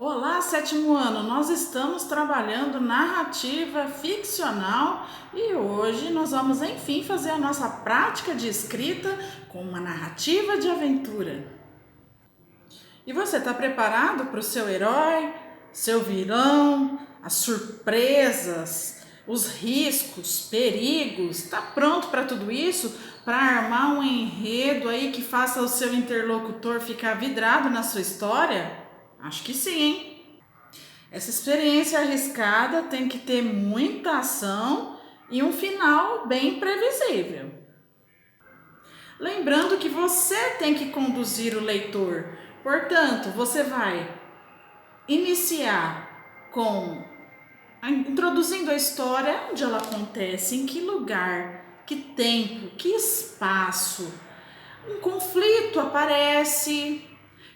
Olá, sétimo ano! Nós estamos trabalhando narrativa ficcional e hoje nós vamos, enfim, fazer a nossa prática de escrita com uma narrativa de aventura. E você está preparado para o seu herói, seu vilão, as surpresas, os riscos, perigos? Está pronto para tudo isso? Para armar um enredo aí que faça o seu interlocutor ficar vidrado na sua história? Acho que sim, hein? Essa experiência arriscada tem que ter muita ação e um final bem previsível. Lembrando que você tem que conduzir o leitor, portanto, você vai iniciar com introduzindo a história, onde ela acontece, em que lugar, que tempo, que espaço. Um conflito aparece,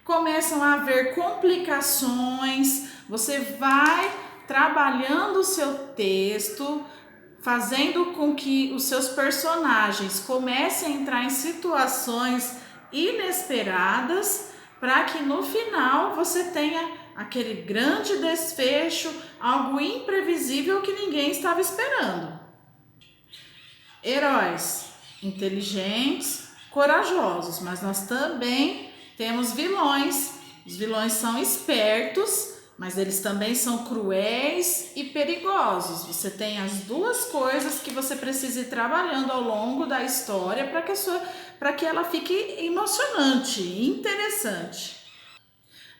começam a haver complicações, você vai trabalhando o seu texto, fazendo com que os seus personagens comecem a entrar em situações inesperadas, para que no final você tenha aquele grande desfecho, algo imprevisível que ninguém estava esperando. Heróis inteligentes, corajosos, mas nós também temos vilões. Os vilões são espertos, mas eles também são cruéis e perigosos. Você tem as duas coisas que você precisa ir trabalhando ao longo da história para que ela fique emocionante, interessante.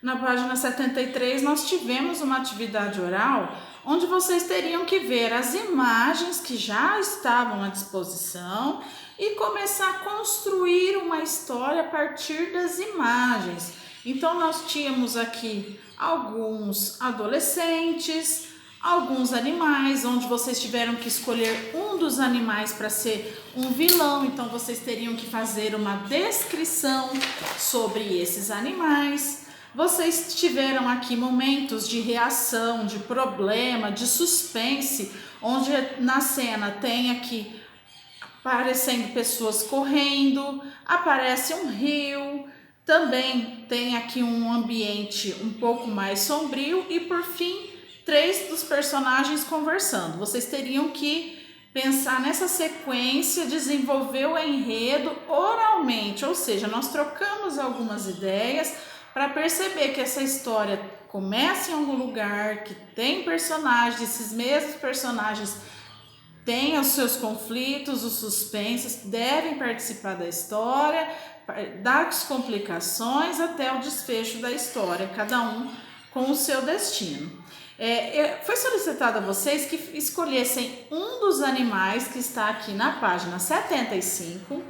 Na página 73 nós tivemos uma atividade oral onde vocês teriam que ver as imagens que já estavam à disposição e começar a construir uma história a partir das imagens. Então nós tínhamos aqui alguns adolescentes, alguns animais, onde vocês tiveram que escolher um dos animais para ser um vilão, então vocês teriam que fazer uma descrição sobre esses animais. Vocês tiveram aqui momentos de reação, de problema, de suspense, onde na cena tem aqui aparecendo pessoas correndo, aparece um rio, também tem aqui um ambiente um pouco mais sombrio e por fim, 3 dos personagens conversando. Vocês teriam que pensar nessa sequência, desenvolver o enredo oralmente, ou seja, nós trocamos algumas ideias para perceber que essa história começa em algum lugar, que tem personagens, esses mesmos personagens têm os seus conflitos, os suspensos, devem participar da história, das complicações até o desfecho da história, cada um com o seu destino. Foi solicitado a vocês que escolhessem um dos animais que está aqui na página 75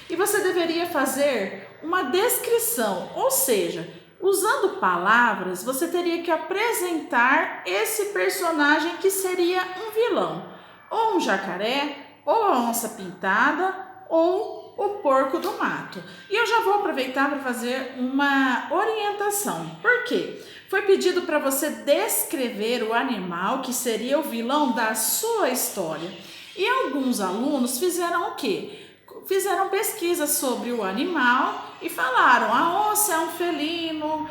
e você deveria fazer uma descrição, ou seja, usando palavras, você teria que apresentar esse personagem que seria um vilão, ou um jacaré, ou a onça pintada, ou o porco do mato. E eu já vou aproveitar para fazer uma orientação. Por quê? Foi pedido para você descrever o animal que seria o vilão da sua história. E alguns alunos fizeram o quê? Fizeram pesquisas sobre o animal e falaram: a onça é um felino,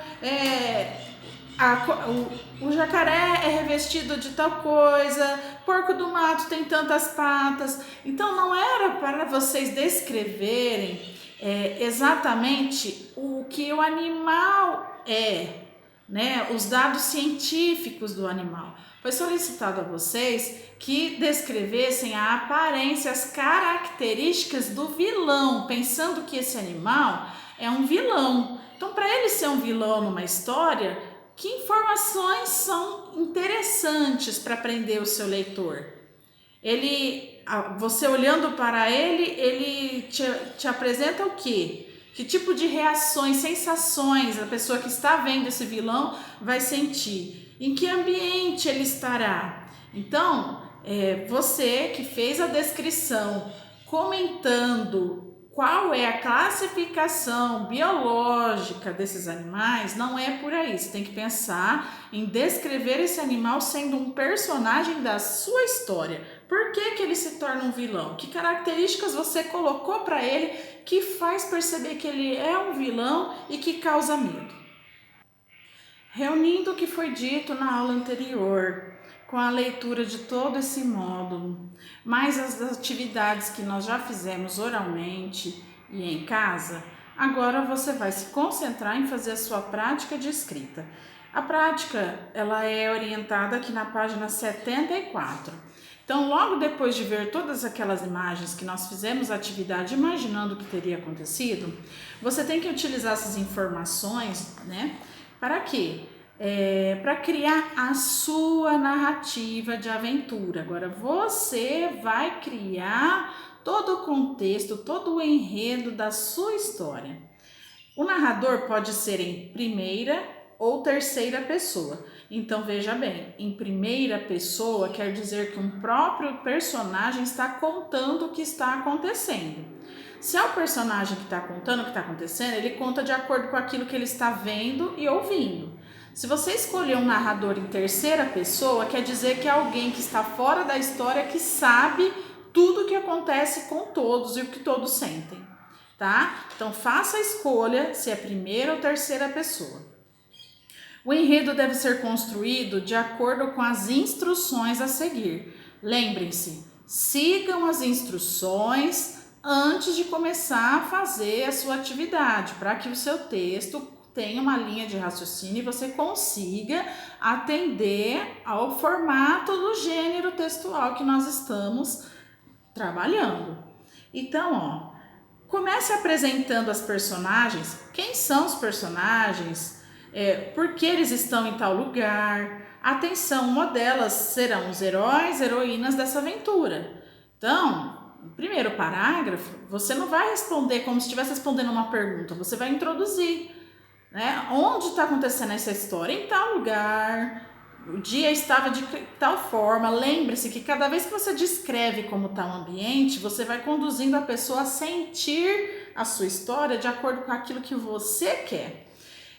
o jacaré é revestido de tal coisa, porco do mato tem tantas patas. Então não era para vocês descreverem exatamente o que o animal é, né? Os dados científicos do animal. Foi solicitado a vocês que descrevessem a aparência, as características do vilão, pensando que esse animal é um vilão. Então, para ele ser um vilão numa história, que informações são interessantes para prender o seu leitor? Você olhando para ele te apresenta o quê? Que tipo de reações, sensações a pessoa que está vendo esse vilão vai sentir? Em que ambiente ele estará? Então, você que fez a descrição comentando qual é a classificação biológica desses animais, não é por aí. Você tem que pensar em descrever esse animal sendo um personagem da sua história. Por que ele se torna um vilão? Que características você colocou para ele que faz perceber que ele é um vilão e que causa medo? Reunindo o que foi dito na aula anterior, com a leitura de todo esse módulo, mais as atividades que nós já fizemos oralmente e em casa, agora você vai se concentrar em fazer a sua prática de escrita. A prática, ela é orientada aqui na página 74. Então, logo depois de ver todas aquelas imagens que nós fizemos a atividade imaginando o que teria acontecido, você tem que utilizar essas informações, né? Para quê? Para criar a sua narrativa de aventura. Agora, você vai criar todo o contexto, todo o enredo da sua história. O narrador pode ser em primeira ou terceira pessoa. Então, veja bem, em primeira pessoa quer dizer que um próprio personagem está contando o que está acontecendo. Se é o personagem que está contando o que está acontecendo, ele conta de acordo com aquilo que ele está vendo e ouvindo. Se você escolher um narrador em terceira pessoa, quer dizer que é alguém que está fora da história, que sabe tudo o que acontece com todos e o que todos sentem, tá? Então, faça a escolha se é primeira ou terceira pessoa. O enredo deve ser construído de acordo com as instruções a seguir. Lembrem-se, sigam as instruções antes de começar a fazer a sua atividade, para que o seu texto tenha uma linha de raciocínio e você consiga atender ao formato do gênero textual que nós estamos trabalhando. Então, comece apresentando as personagens. Quem são os personagens? Por que eles estão em tal lugar? Atenção, uma delas serão os heróis, heroínas dessa aventura. Então, no primeiro parágrafo, você não vai responder como se estivesse respondendo uma pergunta, você vai introduzir, né? Onde está acontecendo essa história? Em tal lugar, o dia estava de tal forma. Lembre-se que cada vez que você descreve como está o ambiente, você vai conduzindo a pessoa a sentir a sua história de acordo com aquilo que você quer.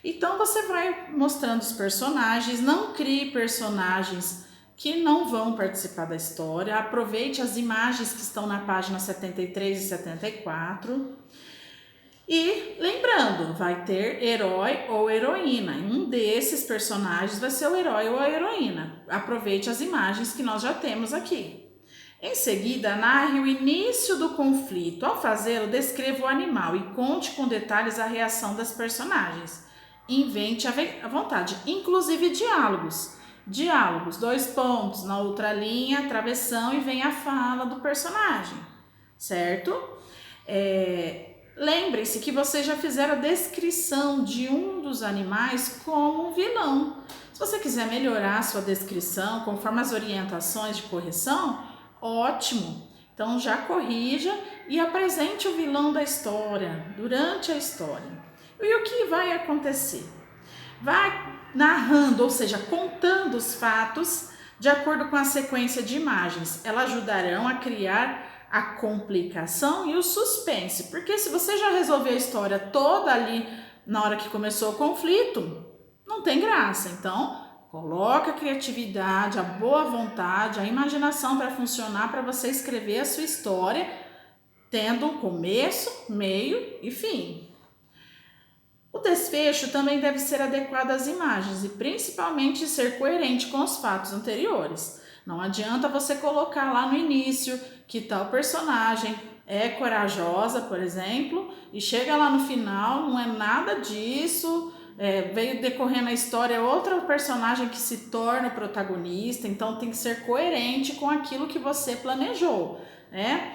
Então você vai mostrando os personagens, não crie personagens que não vão participar da história, aproveite as imagens que estão na página 73 e 74. E lembrando, vai ter herói ou heroína. Um desses personagens vai ser o herói ou a heroína. Aproveite as imagens que nós já temos aqui. Em seguida, narre o início do conflito. Ao fazê-lo, descreva o animal e conte com detalhes a reação das personagens. Invente à vontade, inclusive diálogos. Diálogos, 2 pontos, na outra linha, travessão e vem a fala do personagem, certo? Lembre-se que vocês já fizeram a descrição de um dos animais como um vilão. Se você quiser melhorar a sua descrição conforme as orientações de correção, ótimo! Então já corrija e apresente o vilão da história durante a história. E o que vai acontecer? Vai narrando, ou seja, contando os fatos de acordo com a sequência de imagens. Elas ajudarão a criar a complicação e o suspense, porque se você já resolveu a história toda ali na hora que começou o conflito, não tem graça. Então, coloca a criatividade, a boa vontade, a imaginação para funcionar, para você escrever a sua história, tendo um começo, meio e fim. O desfecho também deve ser adequado às imagens e principalmente ser coerente com os fatos anteriores. Não adianta você colocar lá no início que tal personagem é corajosa, por exemplo, e chega lá no final, não é nada disso, veio decorrendo a história outra personagem que se torna o protagonista, então tem que ser coerente com aquilo que você planejou, né?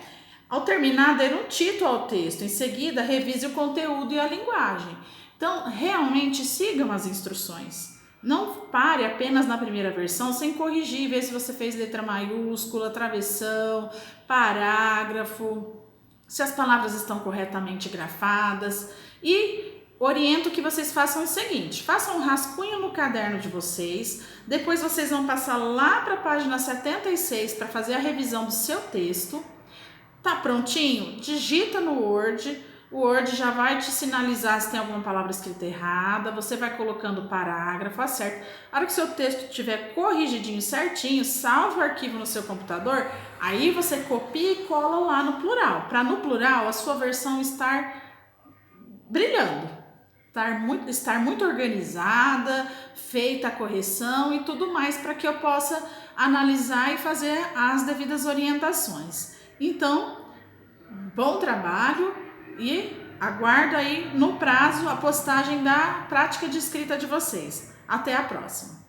Ao terminar, dê um título ao texto, em seguida revise o conteúdo e a linguagem. Então, realmente sigam as instruções. Não pare apenas na primeira versão sem corrigir, ver se você fez letra maiúscula, travessão, parágrafo, se as palavras estão corretamente grafadas. E oriento que vocês façam o seguinte: façam um rascunho no caderno de vocês, depois vocês vão passar lá para a página 76 para fazer a revisão do seu texto. Tá prontinho? Digita no Word. O Word já vai te sinalizar se tem alguma palavra escrita errada, você vai colocando o parágrafo, acerta. A hora que o seu texto estiver corrigidinho certinho, salva o arquivo no seu computador, aí você copia e cola lá no plural, para no plural a sua versão estar brilhando. estar muito organizada, feita a correção e tudo mais para que eu possa analisar e fazer as devidas orientações. Então, bom trabalho e aguardo aí no prazo a postagem da prática de escrita de vocês. Até a próxima!